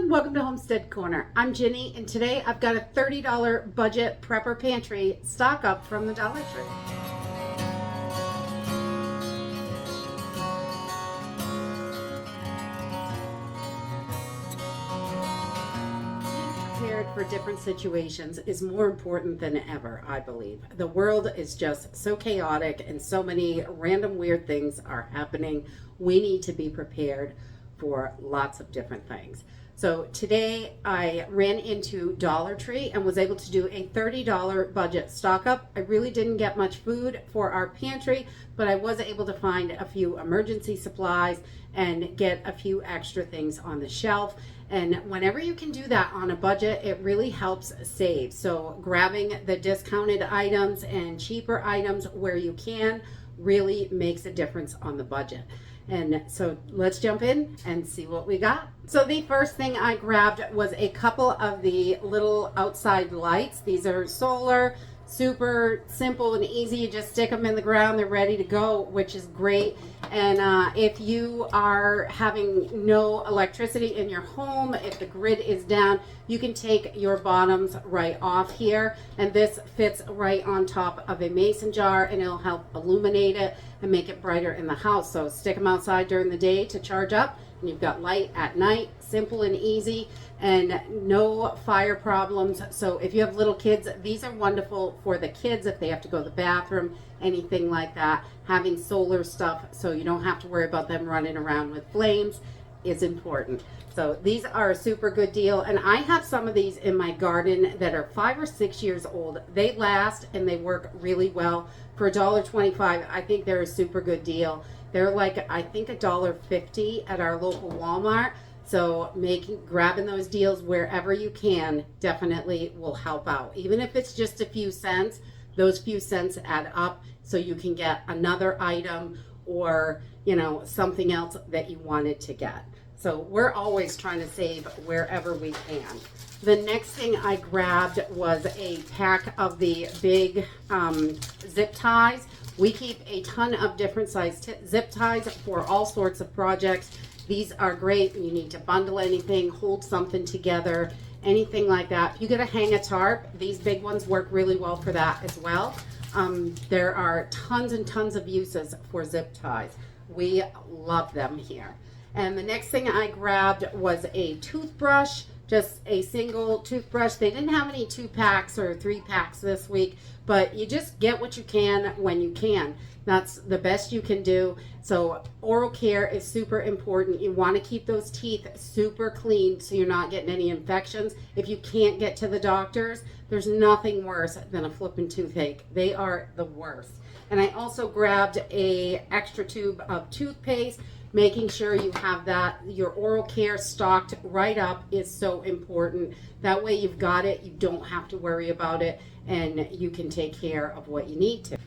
everyone, welcome to Homestead Corner. I'm Ginny, and today I've got a $30 budget prepper pantry stock up from the Dollar Tree. Being prepared for different situations is more important than ever, I believe. The world is just so chaotic and so many random weird things are happening. We need to be prepared for lots of different things. So today I ran into Dollar Tree and was able to do a $30 budget stock up. I really didn't get much food for our pantry, but I was able to find a few emergency supplies and get a few extra things on the shelf. And whenever you can do that on a budget, it really helps save. So grabbing the discounted items and cheaper items where you can really makes a difference on the budget. And so let's jump in and see what we got. So the first thing I grabbed was a couple of the little outside lights. These are solar, super simple and easy. You just stick them in the ground, they're ready to go, which is great. And if you are having no electricity in your home, if the grid is down, you can take your bottoms right off here, and this fits right on top of a mason jar, and it'll help illuminate it and make it brighter in the house. So stick them outside during the day to charge up, and you've got light at night. Simple and easy, and no fire problems. So if you have little kids, these are wonderful for the kids if they have to go to the bathroom, anything like that. Having solar stuff so you don't have to worry about them running around with flames is important. So these are a super good deal, and I have some of these in my garden that are 5 or 6 years old. They last and they work really well. For $1.25, I think they're a super good deal. They're like, I think $1.50 at our local Walmart. So grabbing those deals wherever you can definitely will help out. Even if it's just a few cents, those few cents add up so you can get another item or, you know, something else that you wanted to get. So we're always trying to save wherever we can. The next thing I grabbed was a pack of the big zip ties. We keep a ton of different size zip ties for all sorts of projects. These are great when you need to bundle anything, hold something together, anything like that. If you gotta hang a tarp, these big ones work really well for that as well. There are tons and tons of uses for zip ties. We love them here. And the next thing I grabbed was a toothbrush, just a single toothbrush. They didn't have any 2-packs or 3-packs this week, but you just get what you can when you can. That's the best you can do. So oral care is super important. You want to keep those teeth super clean so you're not getting any infections. If you can't get to the doctors, there's nothing worse than a flipping toothache. They are the worst. And I also grabbed a extra tube of toothpaste. Making sure you have that, your oral care stocked right up is so important. That way you've got it, you don't have to worry about it, and you can take care of what you need to.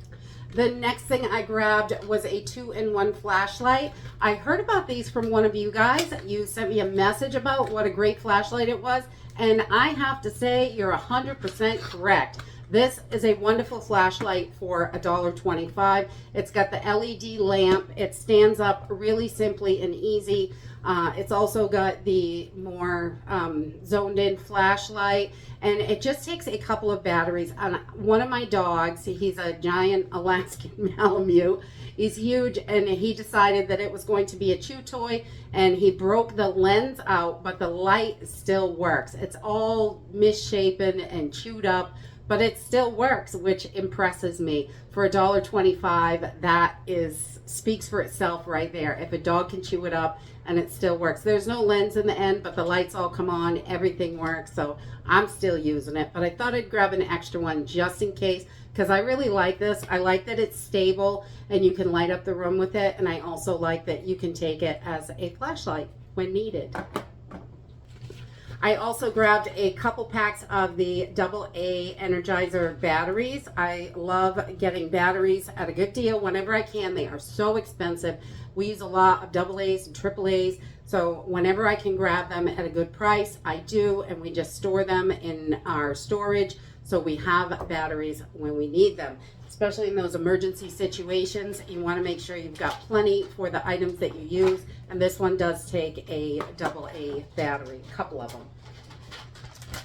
The next thing I grabbed was a 2-in-1 flashlight. I heard about these from one of you guys. You sent me a message about what a great flashlight it was, and I have to say you're 100% correct. This is a wonderful flashlight for $1.25. It's got the LED lamp. It stands up really simply and easy. It's also got the more zoned in flashlight, and it just takes a couple of batteries. On one of my dogs, he's a giant Alaskan Malamute. He's huge, and he decided that it was going to be a chew toy, and he broke the lens out, but the light still works. It's all misshapen and chewed up, but it still works, which impresses me. For $1.25, that speaks for itself right there. If a dog can chew it up and it still works. There's no lens in the end, but the lights all come on, everything works, so I'm still using it. But I thought I'd grab an extra one just in case, because I really like this. I like that it's stable and you can light up the room with it, and I also like that you can take it as a flashlight when needed. I also grabbed a couple packs of the AA Energizer batteries. I love getting batteries at a good deal whenever I can. They are so expensive. We use a lot of AA's and AAA's, so whenever I can grab them at a good price, I do, and we just store them in our storage so we have batteries when we need them. especially in those emergency situations. You want to make sure you've got plenty for the items that you use. And this one does take a AA battery, a couple of them.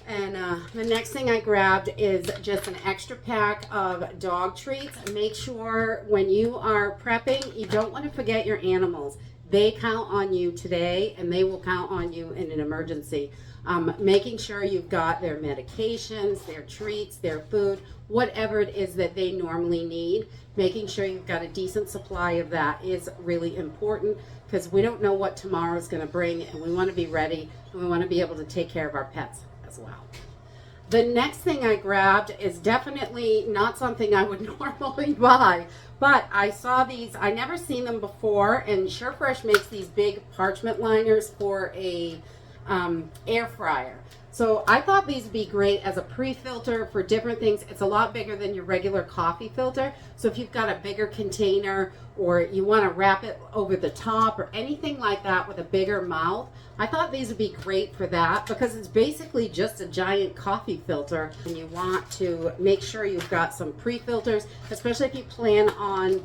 And the next thing I grabbed is just an extra pack of dog treats. Make sure when you are prepping, you don't want to forget your animals. They count on you today, and they will count on you in an emergency. Making sure you've got their medications, their treats, their food, whatever it is that they normally need. Making sure you've got a decent supply of that is really important, because we don't know what tomorrow is going to bring, and we want to be ready, and we want to be able to take care of our pets as well. The next thing I grabbed is definitely not something I would normally buy, but I saw these. I never seen them before, and SureFresh makes these big parchment liners for a air fryer. So I thought these would be great as a pre-filter for different things. It's a lot bigger than your regular coffee filter. So if you've got a bigger container, or you want to wrap it over the top or anything like that with a bigger mouth, I thought these would be great for that, because it's basically just a giant coffee filter. And you want to make sure you've got some pre-filters, especially if you plan on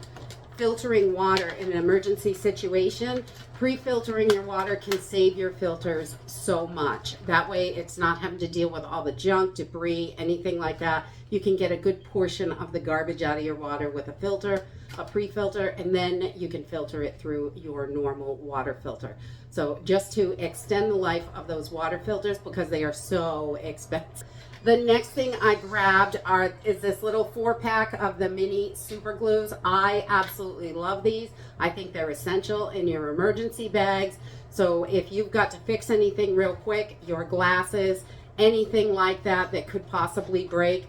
filtering water in an emergency situation. Pre-filtering your water can save your filters so much. That way it's not having to deal with all the junk, debris, anything like that. You can get a good portion of the garbage out of your water with a filter, a pre-filter, and then you can filter it through your normal water filter. So just to extend the life of those water filters, because they are so expensive. The next thing I grabbed is this little 4-pack of the mini super glues. I absolutely love these. I think they're essential in your emergency bags. So if you've got to fix anything real quick, your glasses, anything like that that could possibly break,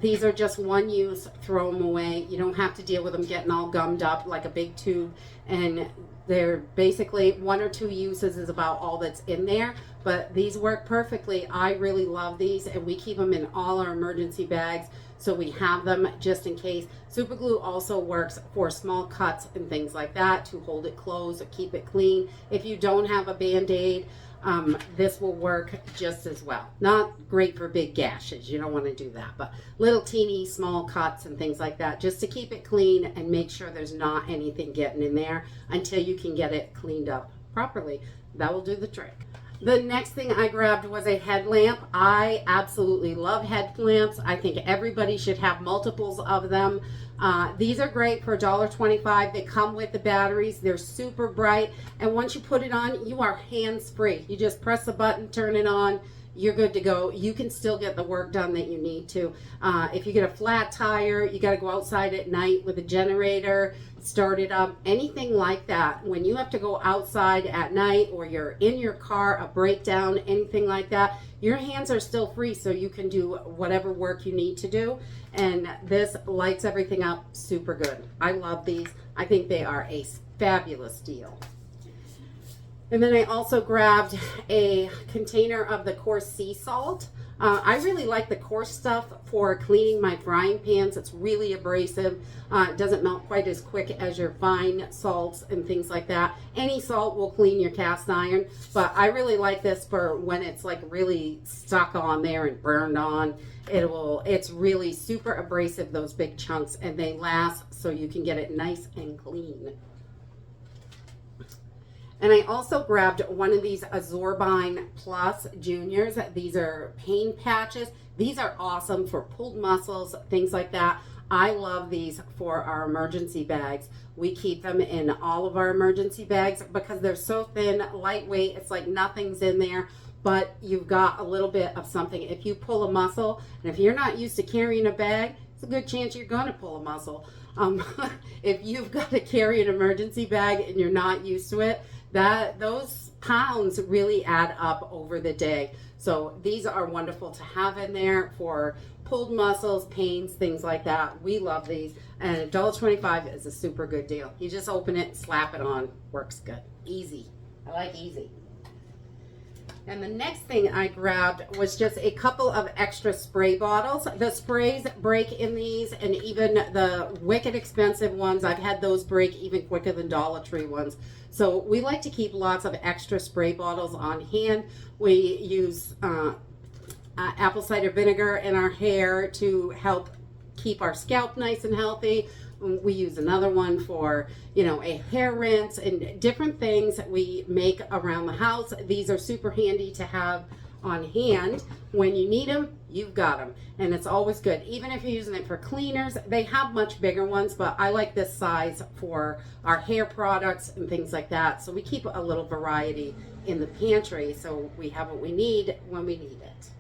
these are just one use, throw them away. You don't have to deal with them getting all gummed up like a big tube. And they're basically 1 or 2 uses is about all that's in there. But these work perfectly. I really love these, and we keep them in all our emergency bags, so we have them just in case. Super glue also works for small cuts and things like that, to hold it closed or keep it clean. If you don't have a Band-Aid, this will work just as well. Not great for big gashes, you don't want to do that, but little teeny small cuts and things like that, just to keep it clean and make sure there's not anything getting in there until you can get it cleaned up properly. That will do the trick. The next thing I grabbed was a headlamp. I absolutely love headlamps. I think everybody should have multiples of them. These are great for $1.25. They come with the batteries. They're super bright. And once you put it on, you are hands-free. You just press the button, turn it on, you're good to go. You can still get the work done that you need to. If you get a flat tire, you got to go outside at night with a generator, start it up, anything like that. When you have to go outside at night, or you're in your car, a breakdown, anything like that, your hands are still free, so you can do whatever work you need to do. And this lights everything up super good. I love these. I think they are a fabulous deal. And then I also grabbed a container of the coarse sea salt. I really like the coarse stuff for cleaning my frying pans. It's really abrasive. It doesn't melt quite as quick as your fine salts and things like that. Any salt will clean your cast iron, but I really like this for when it's like really stuck on there and burned on. It's really super abrasive, those big chunks, and they last, so you can get it nice and clean. And I also grabbed one of these Azorbine Plus Juniors. These are pain patches. These are awesome for pulled muscles, things like that. I love these for our emergency bags. We keep them in all of our emergency bags because they're so thin, lightweight. It's like nothing's in there, but you've got a little bit of something. If you pull a muscle, and if you're not used to carrying a bag, it's a good chance you're going to pull a muscle. If you've got to carry an emergency bag and you're not used to it, those pounds really add up over the day. So these are wonderful to have in there for pulled muscles, pains, things like that. We love these, and $1.25 is a super good deal. You just open it, slap it on, works good. Easy. I like easy. And the next thing I grabbed was just a couple of extra spray bottles. The sprays break in these, and even the wicked expensive ones, I've had those break even quicker than Dollar Tree ones. So we like to keep lots of extra spray bottles on hand. We use apple cider vinegar in our hair to help keep our scalp nice and healthy. We use another one for, a hair rinse and different things that we make around the house. These are super handy to have on hand. When you need them, you've got them, and it's always good. Even if you're using it for cleaners, they have much bigger ones, but I like this size for our hair products and things like that. So we keep a little variety in the pantry so we have what we need when we need it.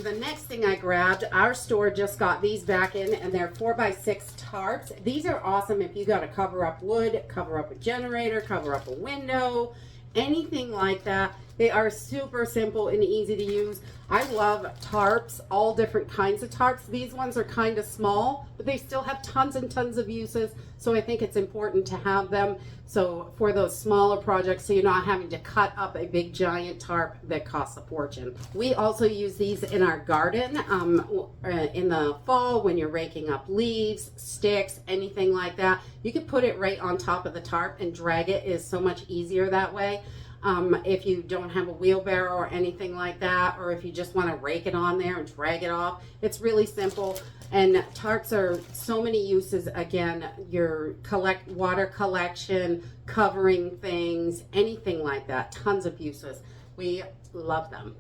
The next thing I grabbed, our store just got these back in, and they're 4x6 tarps. These are awesome if you got to cover up wood, cover up a generator, cover up a window, anything like that. They are super simple and easy to use. I love tarps, all different kinds of tarps. These ones are kind of small, but they still have tons and tons of uses. So I think it's important to have them. So for those smaller projects, so you're not having to cut up a big giant tarp that costs a fortune. We also use these in our garden in the fall when you're raking up leaves, sticks, anything like that. You can put it right on top of the tarp, and drag it is so much easier that way. If you don't have a wheelbarrow or anything like that, or if you just want to rake it on there and drag it off, it's really simple. And tarps are so many uses. Again, your water collection, covering things, anything like that, tons of uses. We love them.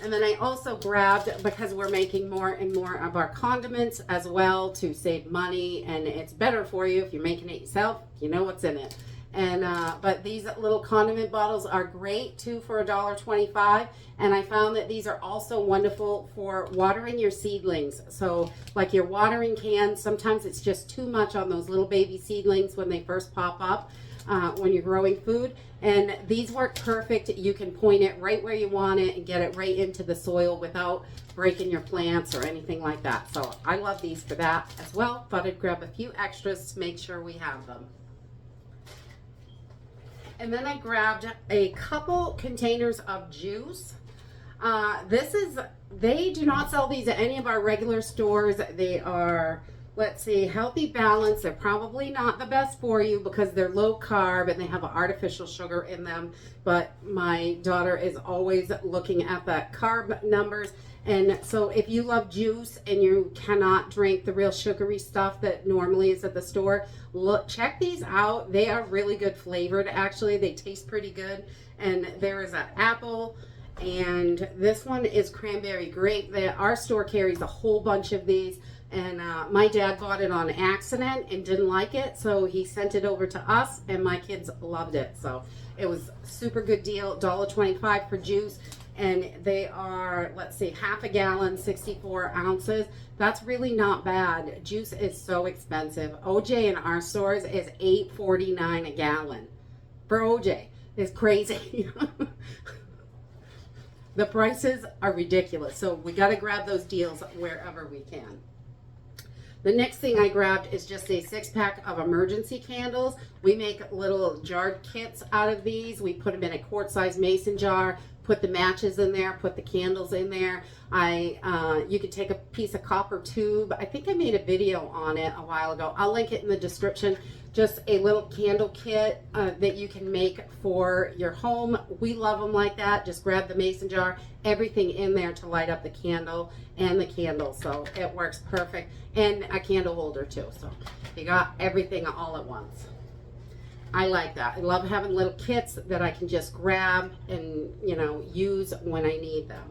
And then I also grabbed, because we're making more and more of our condiments as well to save money, and it's better for you if you're making it yourself, you know what's in it. And but these little condiment bottles are great too for $1.25, and I found that these are also wonderful for watering your seedlings. So like your watering cans, sometimes it's just too much on those little baby seedlings when they first pop up when you're growing food, and these work perfect. You can point it right where you want it and get it right into the soil without breaking your plants or anything like that. So I love these for that as well, but I'd grab a few extras to make sure we have them. And then I grabbed a couple containers of juice. They do not sell these at any of our regular stores. They are, let's see, Healthy Balance. They're probably not the best for you because they're low carb and they have artificial sugar in them. But my daughter is always looking at the carb numbers. And so if you love juice and you cannot drink the real sugary stuff that normally is at the store, check these out. They are really good flavored, actually. They taste pretty good. And there is an apple, and this one is cranberry grape. Our store carries a whole bunch of these, and my dad bought it on accident and didn't like it, so he sent it over to us, and my kids loved it. So it was a super good deal, $1.25 for juice. And they are, let's see, half a gallon, 64 ounces. That's really not bad. Juice is so expensive. OJ in our stores is $8.49 a gallon. For OJ, it's crazy. The prices are ridiculous. So we got to grab those deals wherever we can. The next thing I grabbed is just a 6-pack of emergency candles. We make little jarred kits out of these. We put them in a quart-sized mason jar, put the matches in there, put the candles in there. You could take a piece of copper tube. I think I made a video on it a while ago. I'll link it in the description. Just a little candle kit that you can make for your home. We love them like that. Just grab the mason jar, everything in there to light up the candle and the candle. So it works perfect. And a candle holder too. So you got everything all at once. I like that. I love having little kits that I can just grab and, use when I need them.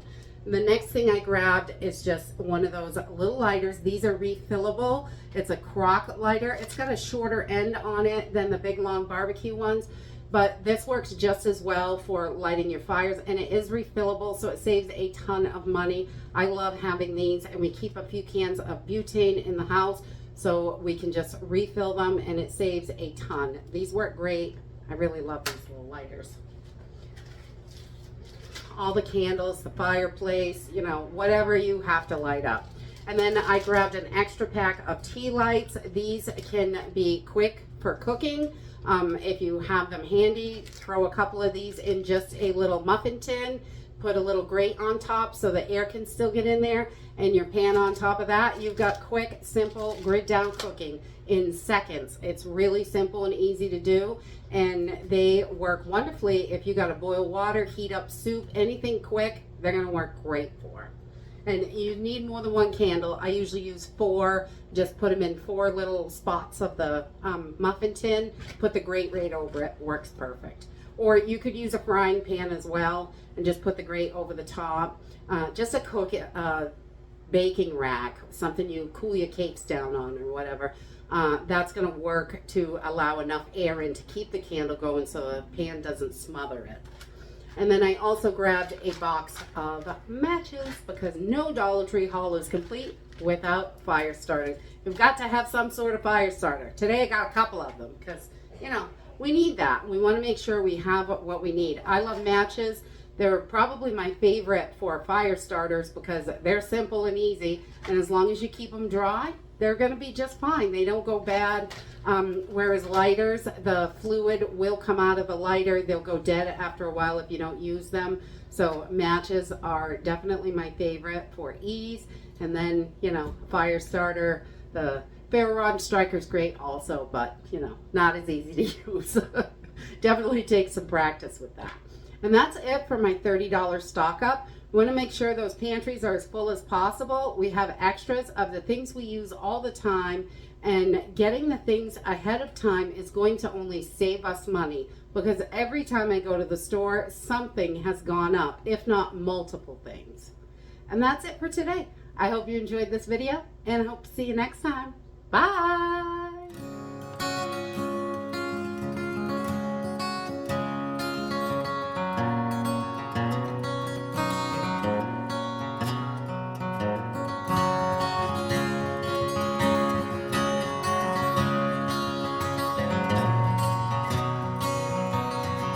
The next thing I grabbed is just one of those little lighters. These are refillable. It's a crock lighter. It's got a shorter end on it than the big long barbecue ones, but this works just as well for lighting your fires, and it is refillable, so it saves a ton of money. I love having these, and we keep a few cans of butane in the house so we can just refill them, and it saves a ton. These work great. I really love these little lighters. All the candles, the fireplace, whatever you have to light up. And then I grabbed an extra pack of tea lights. These can be quick for cooking. If you have them handy, throw a couple of these in just a little muffin tin, put a little grate on top so the air can still get in there, and your pan on top of that. You've got quick, simple, grid down cooking in seconds. It's really simple and easy to do, and they work wonderfully if you got to boil water, heat up soup, anything quick, they're going to work great for. And you need more than one candle. I usually use 4. Just put them in 4 little spots of the muffin tin. Put the grate right over it. Works perfect. Or you could use a frying pan as well and just put the grate over the top. Just a baking rack, something you cool your cakes down on or whatever. That's going to work to allow enough air in to keep the candle going so the pan doesn't smother it. And then I also grabbed a box of matches because no Dollar Tree haul is complete without fire starters. You've got to have some sort of fire starter. Today I got a couple of them because, you know, we need that. We want to make sure we have what we need. I love matches. They're probably my favorite for fire starters because they're simple and easy. And as long as you keep them dry, they're going to be just fine. They don't go bad. Whereas lighters, the fluid will come out of the lighter. They'll go dead after a while if you don't use them. So matches are definitely my favorite for ease. And then, you know, fire starter, the ferro rod striker is great also, but, you know, not as easy to use. Definitely take some practice with that. And that's it for my $30 stock up. We want to make sure those pantries are as full as possible. We have extras of the things we use all the time, and getting the things ahead of time is going to only save us money because every time I go to the store, something has gone up, if not multiple things. And that's it for today. I hope you enjoyed this video and I hope to see you next time. Bye!